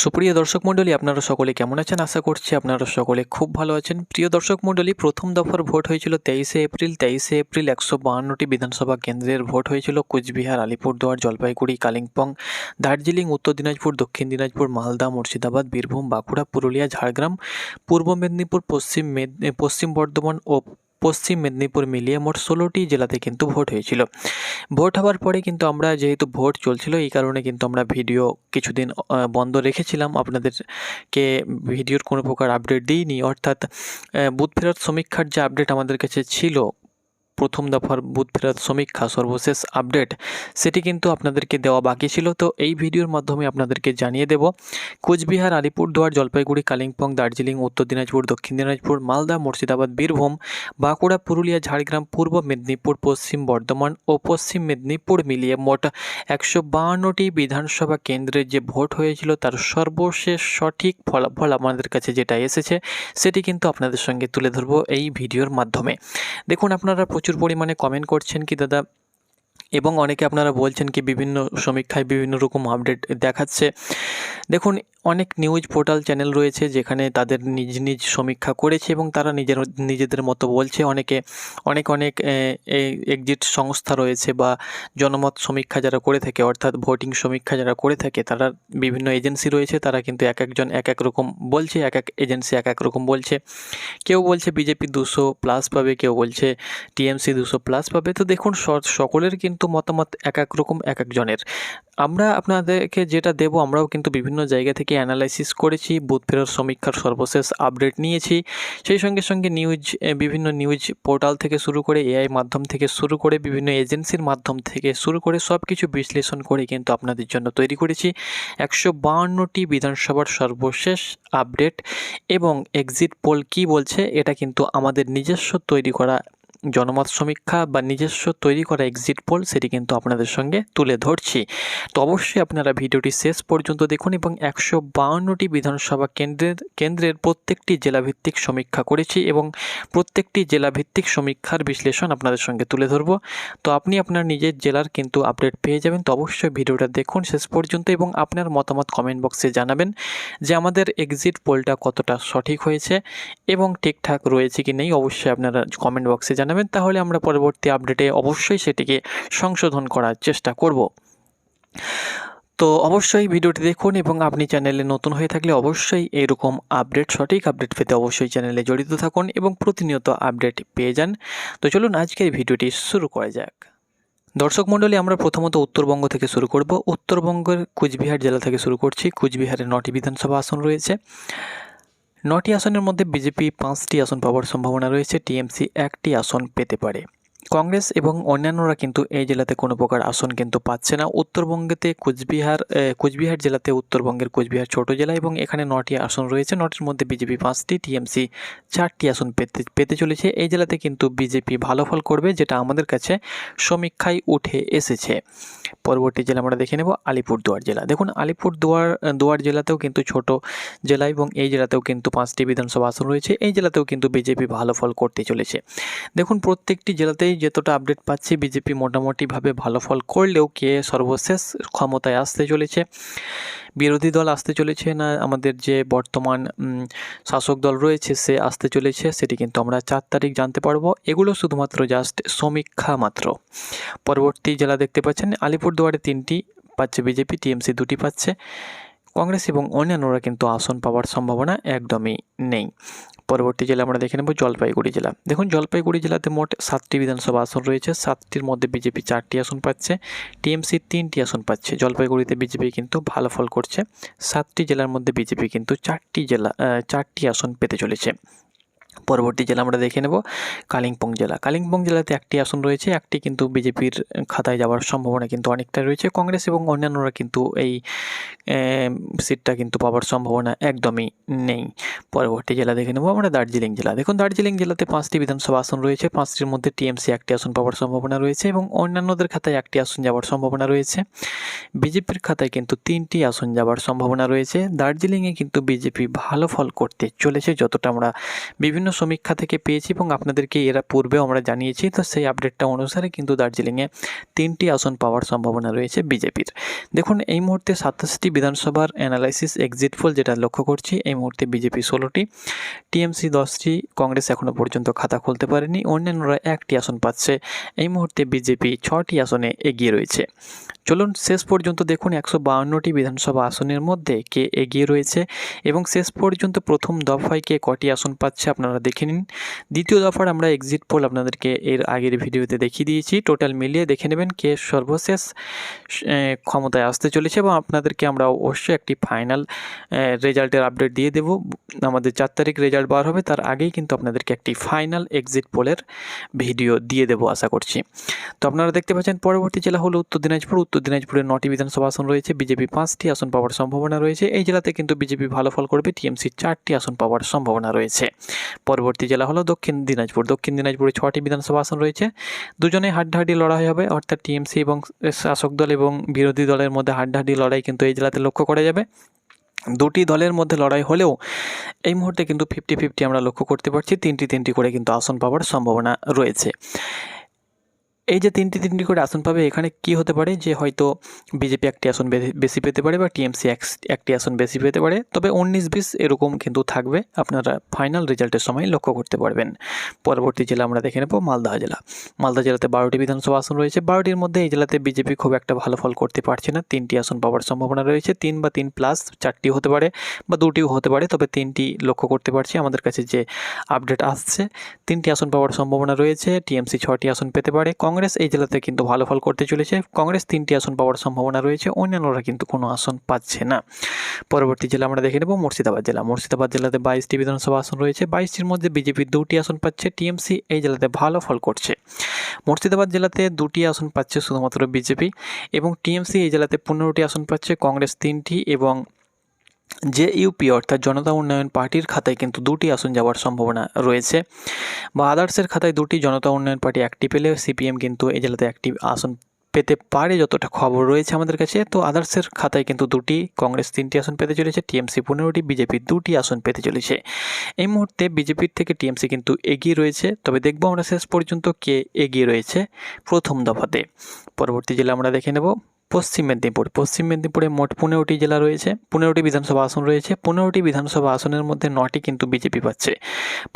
সুপ্রিয় দর্শক মণ্ডলী, আপনারা সকলে কেমন আছেন? আশা করছি আপনারা সকলে খুব ভালো আছেন। প্রিয় দর্শক মণ্ডলী, প্রথম দফার ভোট হয়েছিল 23শে এপ্রিল 152টি বিধানসভা কেন্দ্রের ভোট হয়েছিল কোচবিহার, আলিপুরদুয়ার, জলপাইগুড়ি, কালিম্পং, দার্জিলিং, উত্তর দিনাজপুর, দক্ষিণ দিনাজপুর, মালদা, মুর্শিদাবাদ, বীরভূম, বাঁকুড়া, পুরুলিয়া, ঝাড়গ্রাম, পূর্ব মেদিনীপুর, পশ্চিম বর্ধমান ও পশ্চিম মেদিনীপুর মিলিয়ে মোট 16টি জেলাতে কিন্তু ভোট হয়েছিল। ভোট হওয়ার পরে কিন্তু আমরা, যেহেতু ভোট চলছিল, এই কারণে কিন্তু আমরা ভিডিও কিছুদিন বন্ধ রেখেছিলাম, আপনাদেরকে ভিডিওর কোনো প্রকার আপডেট দিইনি। অর্থাৎ বুথ ফেরত সমীক্ষার যে আপডেট আমাদের কাছে ছিল, প্রথম দফার বুথ ফেরত সমীক্ষা সর্বশেষ আপডেট, সেটি কিন্তু আপনাদেরকে দেওয়া বাকি ছিল। তো এই ভিডিওর মাধ্যমে আপনাদেরকে জানিয়ে দেব কোচবিহার, আলিপুরদুয়ার, জলপাইগুড়ি, কালিম্পং, দার্জিলিং, উত্তর দিনাজপুর, দক্ষিণ দিনাজপুর, মালদা, মুর্শিদাবাদ, বীরভূম, বাঁকুড়া, পুরুলিয়া, ঝাড়গ্রাম, পূর্ব মেদিনীপুর, পশ্চিম বর্ধমান ও পশ্চিম মেদিনীপুর মিলিয়ে মোট 152টি বিধানসভা কেন্দ্রের যে ভোট হয়েছিল তার সর্বশেষ সঠিক ফলাফল আমাদের কাছে যেটা এসেছে সেটি কিন্তু আপনাদের সঙ্গে তুলে ধরবো এই ভিডিওর মাধ্যমে। দেখুন, আপনারা প্রচুর পরিমাণে কমেন্ট করছেন কি দাদা, এবং অনেকে আপনারা বলছেন কি বিভিন্ন সমীক্ষায় বিভিন্ন রকম আপডেট দেখাচ্ছে। দেখুন, অনেক নিউজ পোর্টাল চ্যানেল রয়েছে যেখানে তাদের নিজ সমীক্ষা করেছে এবং তারা নিজেদের মতো বলছে। অনেক এক্সিট সংস্থা রয়েছে বা জনমত সমীক্ষা যারা করে থাকে, অর্থাৎ ভোটিং সমীক্ষা যারা করে থাকে, তারা বিভিন্ন এজেন্সি রয়েছে, তারা কিন্তু এক একজন এক এক রকম বলছে, এক এক এজেন্সি এক এক রকম বলছে। কেউ বলছে বিজেপি 200+ পাবে, কেউ বলছে টিএমসি 200+ পাবে। তো দেখুন, সকলের কিন্তু মতামত এক এক রকম, এক একজনের। আমরা আপনাদেরকে যেটা দেব, আমরাও কিন্তু বিভিন্ন জায়গা থেকে অ্যানালাইসিস করেছি, বুথ ফেরত সমীক্ষার সর্বশেষ আপডেট নিয়েছি, সেই সঙ্গে বিভিন্ন নিউজ পোর্টাল থেকে শুরু করে এআই মাধ্যম থেকে শুরু করে বিভিন্ন এজেন্সির মাধ্যম থেকে শুরু করে সব কিছু বিশ্লেষণ করে কিন্তু আপনাদের জন্য তৈরি করেছি 152টি বিধানসভার সর্বশেষ আপডেট। এবং এক্সিট পোল কী বলছে, এটা কিন্তু আমাদের নিজস্ব তৈরি করা জনমত সমীক্ষা বা নিজস্ব তৈরি করা এক্সিট পোল, সেটি কিন্তু আপনাদের সঙ্গে তুলে ধরছি। তো অবশ্যই আপনারা ভিডিওটি শেষ পর্যন্ত দেখুন এবং 152টি বিধানসভা কেন্দ্রের প্রত্যেকটি জেলাভিত্তিক সমীক্ষা করেছি এবং প্রত্যেকটি জেলাভিত্তিক সমীক্ষার বিশ্লেষণ আপনাদের সঙ্গে তুলে ধরব। তো আপনি আপনার নিজের জেলার কিন্তু আপডেট পেয়ে যাবেন। তো অবশ্যই ভিডিওটা দেখুন শেষ পর্যন্ত এবং আপনার মতামত কমেন্ট বক্সে জানাবেন যে আমাদের এক্সিট পোলটা কতটা সঠিক হয়েছে এবং ঠিকঠাক রয়েছে কি নেই। অবশ্যই আপনারা কমেন্ট বক্সে জানাবেন, তাহলে আমরা পরবর্তী আপডেটে অবশ্যই সেটিকে সংশোধন করার চেষ্টা করব। তো অবশ্যই ভিডিওটি দেখুন এবং আপনি চ্যানেলে নতুন হয়ে থাকলে অবশ্যই এরকম সঠিক আপডেট পেতে অবশ্যই চ্যানেলে জড়িত থাকুন এবং প্রতিনিয়ত আপডেট পেয়ে যান। তো চলুন আজকের ভিডিওটি শুরু করা যাক। দর্শক মণ্ডলী, আমরা প্রথমত উত্তরবঙ্গ থেকে শুরু করব। উত্তরবঙ্গের কুচবিহার জেলা থেকে শুরু করছি। কুচবিহারে 9টি বিধানসভা আসন রয়েছে। 9টি আসনের মধ্যে বিজেপি 5টি আসন পাওয়ার সম্ভাবনা রয়েছে, টিএমসি 1টি আসন পেতে পারে। কংগ্রেস এবং অন্যান্যরা কিন্তু এই জেলাতে কোনো প্রকার আসন কিন্তু পাচ্ছে না। উত্তরবঙ্গেতে কুচবিহার জেলাতে, উত্তরবঙ্গের কুচবিহার ছোট জেলা এবং এখানে 9টি আসন রয়েছে। 9টির মধ্যে বিজেপি 5টি, টিএমসি 4টি আসন পেতে চলেছে। এই জেলাতে কিন্তু বিজেপি ভালো ফল করবে, যেটা আমাদের কাছে সমীক্ষায় উঠে এসেছে। পরবর্তী জেলা আমরা দেখে নেব আলিপুরদুয়ার জেলা। দেখুন, আলিপুরদুয়ার জেলাতেও কিন্তু ছোট জেলা এবং এই জেলাতেও কিন্তু 5টি বিধানসভা আসন রয়েছে। এই জেলাতেও কিন্তু বিজেপি ভালো ফল করতে চলেছে। দেখুন, প্রত্যেকটি জেলাতেই যতটা আপডেট পাচ্ছি, বিজেপি মোটামুটিভাবে ভালো ফল করলেও কে সর্বশেষ ক্ষমতায় আসতে চলেছে, বিরোধী দল আসতে চলেছে না আমাদের যে বর্তমান শাসক দল রয়েছে সে আসতে চলেছে, সেটি কিন্তু আমরা 4 তারিখ জানতে পারবো। এগুলো শুধুমাত্র জাস্ট সমীক্ষা মাত্র। পরবর্তী জেলা দেখতে পাচ্ছেন আলিপুরদুয়ারে 3টি পাচ্ছে বিজেপি, টিএমসি 2টি পাচ্ছে। কংগ্রেস এবং অন্যান্যরা কিন্তু আসন পাওয়ার সম্ভাবনা একদমই নেই। পরবর্তী জেলা আমরা দেখে নেব জলপাইগুড়ি জেলা। দেখুন, জলপাইগুড়ি জেলাতে মোট 7টি বিধানসভা আসন রয়েছে। 7টির মধ্যে বিজেপি 4টি আসন পাচ্ছে, টিএমসি 3টি আসন পাচ্ছে। জলপাইগুড়িতে বিজেপি কিন্তু ভালো ফল করছে। 7টি জেলার মধ্যে বিজেপি কিন্তু 4টি আসন পেতে চলেছে। পরবর্তী জেলা আমরা দেখে নেব কালিম্পং জেলা। কালিম্পং জেলাতে 1টি আসন রয়েছে, 1টি কিন্তু বিজেপির খাতায় যাওয়ার সম্ভাবনা কিন্তু অনেকটা রয়েছে। কংগ্রেস এবং অন্যান্যরা কিন্তু এই সিটটা কিন্তু পাওয়ার সম্ভাবনা একদমই নেই। পরবর্তী জেলা দেখে নেব আমরা দার্জিলিং জেলা। দেখুন, দার্জিলিং জেলাতে 5টি বিধানসভা আসন রয়েছে। 5টির মধ্যে টিএমসি 1টি আসন পাওয়ার সম্ভাবনা রয়েছে এবং অন্যান্যদের খাতায় 1টি আসন যাওয়ার সম্ভাবনা রয়েছে। বিজেপির খাতায় কিন্তু 3টি আসন যাওয়ার সম্ভাবনা রয়েছে। দার্জিলিংয়ে কিন্তু বিজেপি ভালো ফল করতে চলেছে, যতটা আমরা বিভিন্ন সমীক্ষা থেকে পেয়েছি এবং আপনাদেরকে এরা পূর্বেও আমরা জানিয়েছি। তো সেই আপডেটটা অনুসারে কিন্তু দার্জিলিংয়ে 3টি আসন পাওয়ার সম্ভাবনা রয়েছে বিজেপির। দেখুন এই মুহূর্তে 27টি বিধানসভার অ্যানালাইসিস এক্সিট পোল যেটা লক্ষ্য করছি, এই মুহূর্তে বিজেপি 16টি, টিএমসি 10টি, কংগ্রেস এখনও পর্যন্ত খাতা খুলতে পারেনি, অন্যান্যরা 1টি আসন পাচ্ছে। এই মুহূর্তে বিজেপি 6টি আসনে এগিয়ে রয়েছে। চলুন শেষ পর্যন্ত দেখুন 152টি বিধানসভা আসনের মধ্যে কে এগিয়ে রয়েছে এবং শেষ পর্যন্ত প্রথম দফায় কে কটি আসন পাচ্ছে আপনারা দেখে নিন। দ্বিতীয় দফার আমরা এক্সিট পোল আপনাদেরকে এর আগের ভিডিওতে দেখিয়ে দিয়েছি। টোটাল মিলিয়ে দেখে নেবেন কে সর্বশেষ ক্ষমতায় আসতে চলেছে এবং আপনাদেরকে আমরা অবশ্যই একটি ফাইনাল রেজাল্টের আপডেট দিয়ে দেব। আমাদের 4 তারিখ রেজাল্ট বার হবে, তার আগেই কিন্তু আপনাদেরকে একটি ফাইনাল এক্সিট পোলের ভিডিও দিয়ে দেবো আশা করছি। তো আপনারা দেখতে পাচ্ছেন পরবর্তী জেলা হলো উত্তর দিনাজপুর। উত্তর দিনাজপুরে 9টি বিধানসভা আসন রয়েছে, বিজেপি 5টি আসন পাওয়ার সম্ভাবনা রয়েছে। এই জেলাতে কিন্তু বিজেপি ভালো ফল করবে, টিএমসি 4টি আসন পাওয়ার সম্ভাবনা রয়েছে। পরবর্তী জেলা হলো দক্ষিণ দিনাজপুর। দক্ষিণ দিনাজপুরে 6টি বিধানসভা আসন রয়েছে, দুজনেই হাড্ডাহাড্ডি লড়াই হবে, অর্থাৎ টিএমসি এবং শাসক দল এবং বিরোধী দলের মধ্যে হাড্ডাহাড্ডি লড়াই কিন্তু এই জেলাতে লক্ষ্য করা যাবে। দুটি দলের মধ্যে লড়াই হলেও এই মুহূর্তে কিন্তু 50-50 আমরা লক্ষ্য করতে পারছি, 3টি করে কিন্তু আসন পাওয়ার সম্ভাবনা রয়েছে। এই যে 3টি করে আসন পাবে, এখানে কি হতে পারে যে হয়তো বিজেপি 1টি আসন বেশি পেতে পারে বা টিএমসি 1টি আসন বেশি পেতে পারে, তবে 19-20 এরকম কিন্তু থাকবে, আপনারা ফাইনাল রেজাল্টের সময় লক্ষ্য করতে পারবেন। পরবর্তী জেলা আমরা দেখে নেব মালদহ জেলা। মালদহ জেলাতে 12টি বিধানসভা আসন রয়েছে, 12টির মধ্যে এই জেলাতে বিজেপি খুব একটা ভালো ফল করতে পারছে না, 3টি আসন পাওয়ার সম্ভাবনা রয়েছে, 3 বা 3+, 4টি হতে পারে বা 2টিও হতে পারে, তবে 3টি লক্ষ্য করতে পারছি। আমাদের কাছে যে আপডেট আসছে 3টি আসন পাওয়ার সম্ভাবনা রয়েছে, টিএমসি 6টি আসন পেতে পারে। কংগ্রেস এই জেলাতে কিন্তু ভালো ফল করতে চলেছে, কংগ্রেস 3টি আসন পাওয়ার সম্ভাবনা রয়েছে, অন্যান্যরা কিন্তু কোনো আসন পাচ্ছে না। পরবর্তী জেলা আমরা দেখে নেব মুর্শিদাবাদ জেলা। মুর্শিদাবাদ জেলাতে 22টি বিধানসভা আসন রয়েছে, 22টির মধ্যে বিজেপি 2টি আসন পাচ্ছে, টিএমসি এই জেলাতে ভালো ফল করছে। মুর্শিদাবাদ জেলাতে 2টি আসন পাচ্ছে শুধুমাত্র বিজেপি এবং টিএমসি এই জেলাতে 15টি আসন পাচ্ছে, কংগ্রেস 3টি এবং যে ইউপি অর্থাৎ জনতা উন্নয়ন পার্টির খাতায় কিন্তু 2টি আসন যাওয়ার সম্ভাবনা রয়েছে, বা আদার্সের খাতায় 2টি, জনতা উন্নয়ন পার্টি 1টি পেলে সিপিএম কিন্তু এই জেলাতে 1টি আসন পেতে পারে যতটা খবর রয়েছে আমাদের কাছে। তো আদার্সের খাতায় কিন্তু 2টি, কংগ্রেস 3টি আসন পেতে চলেছে, টিএমসি 15টি, বিজেপি 2টি আসন পেতে চলেছে। এই মুহূর্তে বিজেপির থেকে টিএমসি কিন্তু এগিয়ে রয়েছে, তবে দেখবো আমরা শেষ পর্যন্ত কে এগিয়ে রয়েছে প্রথম দফাতে। পরবর্তী জেলা আমরা দেখে নেব পশ্চিম মেদিনীপুর। পশ্চিম মেদিনীপুরে মোট 15টি জেলা রয়েছে, 15টি বিধানসভা আসন রয়েছে, 15টি বিধানসভা আসনের মধ্যে 9টি কিন্তু বিজেপি পাচ্ছে।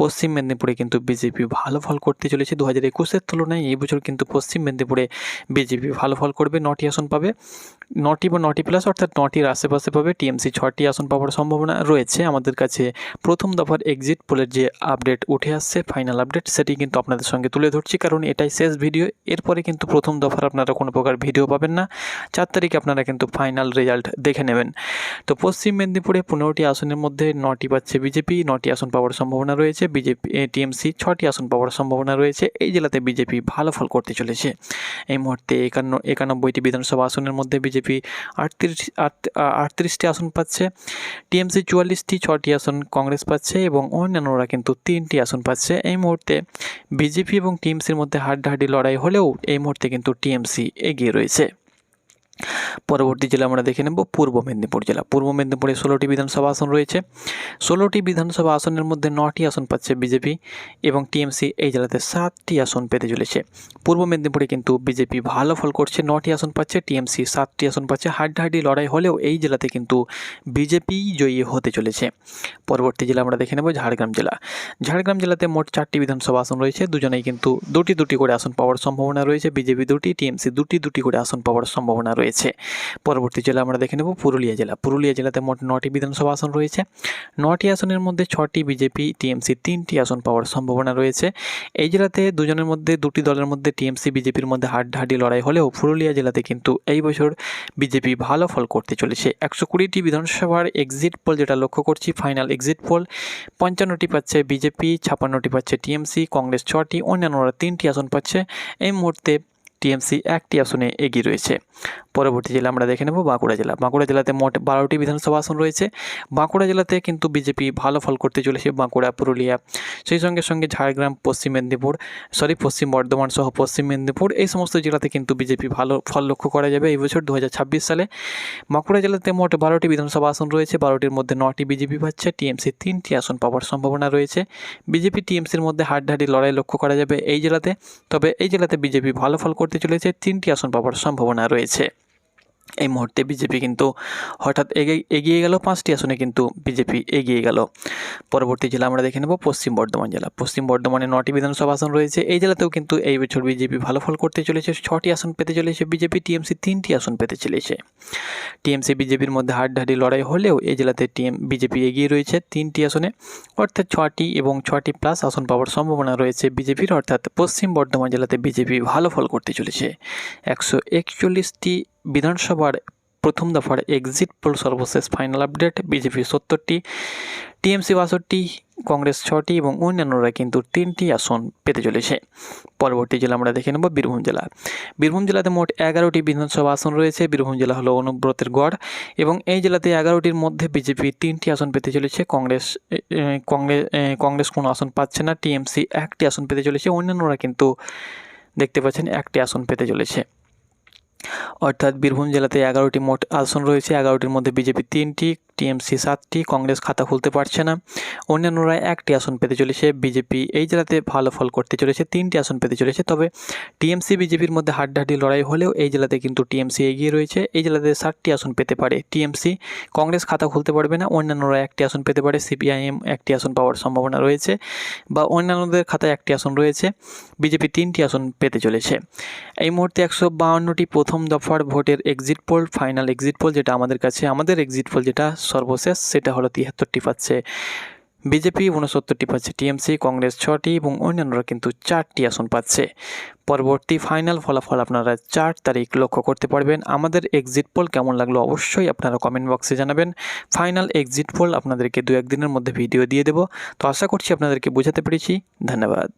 পশ্চিম মেদিনীপুরে কিন্তু বিজেপি ভালো ফল করতে চলেছে, 2021-এর তুলনায় এই বছর কিন্তু পশ্চিম মেদিনীপুরে বিজেপি ভালো ফল করবে, 9টি আসন পাবে, 9টি বা 9টি+, অর্থাৎ 9টির আশেপাশে পাবে। টিএমসি 6টি আসন পাওয়ার সম্ভাবনা রয়েছে। আমাদের কাছে প্রথম দফার এক্সিট পোলের যে আপডেট উঠে আসছে, ফাইনাল আপডেট, সেটি কিন্তু আপনাদের সঙ্গে তুলে ধরছি, কারণ এটাই শেষ ভিডিও। এরপরে কিন্তু প্রথম দফার আপনারা কোনো প্রকার ভিডিও পাবেন না, 4 তারিখে আপনারা কিন্তু ফাইনাল রেজাল্ট দেখে নেবেন। তো পশ্চিম মেদিনীপুরে 15টি আসনের মধ্যে 9টি পাচ্ছে বিজেপি, 9টি আসন পাওয়ার সম্ভাবনা রয়েছে, বিজেপি টিএমসি 6টি আসন পাওয়ার সম্ভাবনা রয়েছে। এই জেলাতে বিজেপি ভালো ফল করতে চলেছে। এই মুহূর্তে 91টি বিধানসভা আসনের মধ্যে বিজেপি 38টি আসন পাচ্ছে, টিএমসি 44টি, 6টি আসন কংগ্রেস পাচ্ছে এবং অন্যান্যরা কিন্তু 3টি আসন পাচ্ছে। এই মুহূর্তে বিজেপি এবং টিএমসির মধ্যে হাড্ডাহাড্ডি লড়াই হলেও এই মুহূর্তে কিন্তু টিএমসি এগিয়ে রয়েছে। পরবর্তী জেলা আমরা দেখে নেব পূর্ব মেদিনীপুর জেলা। পূর্ব মেদিনীপুরে 16টি বিধানসভা আসন রয়েছে, 16টি বিধানসভা আসনের মধ্যে 9টি আসন পাচ্ছে বিজেপি এবং টিএমসি এই জেলাতে 7টি আসন পেতে চলেছে। পূর্ব মেদিনীপুরে কিন্তু বিজেপি ভালো ফল করছে, 9টি আসন পাচ্ছে, টিএমসি 7টি আসন পাচ্ছে। হাড্ডাহাড্ডি লড়াই হলেও এই জেলাতে কিন্তু বিজেপি জয়ী হতে চলেছে। পরবর্তী জেলা আমরা দেখে নেব ঝাড়গ্রাম জেলা। ঝাড়গ্রাম জেলাতে মোট 4টি বিধানসভা আসন রয়েছে, দুজনেই কিন্তু 2টি করে আসন পাওয়ার সম্ভাবনা রয়েছে, বিজেপি 2টি, টিএমসি 2টি করে আসন পাওয়ার সম্ভাবনা রয়েছে। পরবর্তী জেলা আমরা দেখে নেব পুরুলিয়া জেলা। পুরুলিয়া জেলাতে মোট 9টি বিধানসভা আসন রয়েছে, 9টি আসনের মধ্যে 6টি বিজেপি, টিএমসি 3টি আসন পাওয়ার সম্ভাবনা রয়েছে। এই জেলাতে দুজনের মধ্যে, 2টি দলের মধ্যে টিএমসি বিজেপির মধ্যে হাড্ডাহাড্ডি লড়াই হলেও পুরুলিয়া জেলাতে কিন্তু এই বছর বিজেপি ভালো ফল করতে চলেছে। 120টি বিধানসভার এক্সিট পোল যেটা লক্ষ্য করছি, ফাইনাল এক্সিট পোল, 55টি পাচ্ছে বিজেপি, 56টি পাচ্ছে টিএমসি, কংগ্রেস 6টি, অন্যান্যরা 3টি আসন পাচ্ছে। এই মুহূর্তে টিএমসি একটি আসনে এগিয়ে রয়েছে। পরবর্তী জেলা আমরা দেখে নেব বাঁকুড়া জেলা। বাঁকুড়া জেলাতে মোট 12টি বিধানসভা আসন রয়েছে। বাঁকুড়া জেলাতে কিন্তু বিজেপি ভালো ফল করতে চলেছে। বাঁকুড়া, পুরুলিয়া, সেই সঙ্গে সঙ্গে ঝাড়গ্রাম, পশ্চিম বর্ধমান সহ পশ্চিম মেদিনীপুর, এই সমস্ত জেলাতে কিন্তু বিজেপি ভালো ফল লক্ষ্য করা যাবে এই বছর 2026 সালে। বাঁকুড়া জেলাতে মোট 12টি বিধানসভা আসন রয়েছে। 12টির মধ্যে 9টি বিজেপি পাচ্ছে। টিএমসি 3টি আসন পাওয়ার সম্ভাবনা রয়েছে। বিজেপি টিএমসির মধ্যে হাড্ডাহাড্ডি লড়াই লক্ষ্য করা যাবে এই জেলাতে। তবে এই জেলাতে বিজেপি ভালো ফল করতে চলেছে। 3টি আসন পাওয়ার সম্ভাবনা রয়েছে। এই মুহূর্তে বিজেপি কিন্তু হঠাৎ এগিয়ে গেল, 5টি আসনে কিন্তু বিজেপি এগিয়ে গেল। পরবর্তী জেলা আমরা দেখে নেব পশ্চিম বর্ধমান জেলা। পশ্চিম বর্ধমানে 9টি বিধানসভা আসন রয়েছে। এই জেলাতেও কিন্তু এই বছর বিজেপি ভালো ফল করতে চলেছে। 6টি আসন পেতে চলেছে বিজেপি। টিএমসি 3টি আসন পেতে চলেছে। টিএমসি বিজেপির মধ্যে হাড্ডাহাড্ডি লড়াই হলেও এই জেলাতে বিজেপি এগিয়ে রয়েছে 3টি আসনে, অর্থাৎ 6টি এবং 6টি প্লাস আসন পাওয়ার সম্ভাবনা রয়েছে বিজেপির। অর্থাৎ পশ্চিম বর্ধমান জেলাতে বিজেপি ভালো ফল করতে চলেছে। 141টি বিধানসভার প্রথম দফার এক্সিট পোল সর্বশেষ ফাইনাল আপডেট। বিজেপি 70টি, টিএমসি 62টি, কংগ্রেস 6টি এবং অন্যান্যরা কিন্তু 3টি আসন পেতে চলেছে। পরবর্তী জেলা আমরা দেখে নেব বীরভূম জেলা। বীরভূম জেলাতে মোট 11টি বিধানসভা আসন রয়েছে। বীরভূম জেলা হলো অনুব্রতের গড় এবং এই জেলাতে 11টির মধ্যে বিজেপি 3টি আসন পেতে চলেছে। কংগ্রেস কোনো আসন পাচ্ছে না। টিএমসি 1টি আসন পেতে চলেছে। অন্যান্যরা কিন্তু দেখতে পাচ্ছেন 1টি আসন পেতে চলেছে। অর্থাৎ বীরভূম জেলাতে 11টি মোট আসন রয়েছে। 11টির মধ্যে বিজেপি 3টি, টিএমসি 7টি, কংগ্রেস খাতা খুলতে পারছে না। অন্যান্যরা 1টি আসন পেতে চলেছে। বিজেপি এই জেলাতে ভালো ফল করতে চলেছে, 3টি আসন পেতে চলেছে। তবে টিএমসি বিজেপির মধ্যে হাড্ডাহাড্ডি লড়াই হলেও এই জেলাতে কিন্তু টিএমসি এগিয়ে রয়েছে। এই জেলাতে 7টি আসন পেতে পারে টিএমসি। কংগ্রেস খাতা খুলতে পারবে না। অন্যান্যরা 1টি আসন পেতে পারে। সিপিআইএম 1টি আসন পাওয়ার সম্ভাবনা রয়েছে বা অন্যান্যদের খাতায় 1টি আসন রয়েছে। বিজেপি 3টি আসন পেতে চলেছে। এই মুহূর্তে 152টি প্রথম দফার ভোটের exit pole, final exit pole যেটা আমাদের এক্সিট পোল যেটা সর্বশেষ, সেটা হলো 73টি পাচ্ছে বিজেপি, 69টি পাচ্ছে টিএমসি, কংগ্রেস 6টি এবং অন্যান্যরা কিন্তু 4টি আসন পাচ্ছে। পরবর্তী ফাইনাল ফলাফল আপনারা 4 তারিখ লক্ষ্য করতে পারবেন। আমাদের এক্সিট পোল কেমন লাগলো অবশ্যই আপনারা কমেন্ট বক্সে জানাবেন। ফাইনাল এক্সিট পোল আপনাদেরকে 2-1 দিনের মধ্যে ভিডিও দিয়ে দেবো। তো আশা করছি আপনাদেরকে বোঝাতে পেরেছি। ধন্যবাদ।